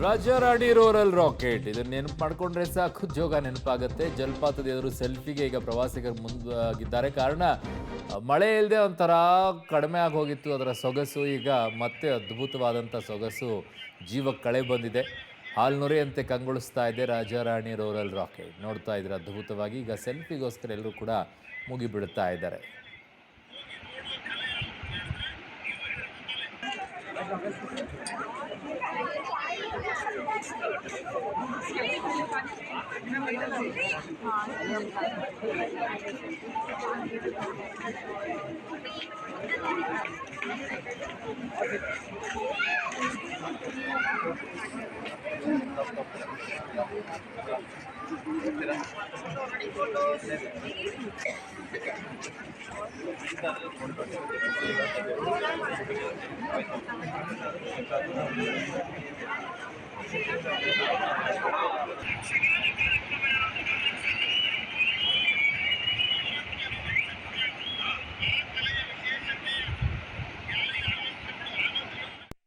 Rajarani rural rocket ಇದನ್ನ ನೆನಪು ಮಾಡ್ಕೊಂಡ್ರೆ ಸಾಕು ಜೋಗ ನೆನಪಾಗುತ್ತೆ. ಜಲಪಾತದ ಎದುರು ಸೆಲ್ಫಿಗೆ ಈಗ ಪ್ರವಾಸಿಗರು ಮುಂದಾಗಿದ್ದಾರೆ. ಕಾರಣ ಮಳೆ ಇಲ್ಲದೆ ಒಂಥರ ಕಡಿಮೆ ಆಗಿ ಹೋಗಿತ್ತು ಅದರ ಸೊಗಸು. ಈಗ ಮತ್ತೆ ಅದ್ಭುತವಾದಂಥ ಸೊಗಸು ಜೀವಕ್ಕೆ ಕಳೆ ಬಂದಿದೆ. ಹಾಲ್ನೊರೆಯಂತೆ ಕಂಗೊಳಿಸ್ತಾ ಇದೆ ರಾಜಾರಾಣಿ ರೂರಲ್ ರಾಕೆಟ್. ನೋಡ್ತಾ ಇದ್ರೆ ಅದ್ಭುತವಾಗಿ ಈಗ ಸೆಲ್ಫಿಗೋಸ್ಕರ ಎಲ್ಲರೂ ಕೂಡ ಮುಗಿಬಿಡುತ್ತಾ ಇದ್ದಾರೆ.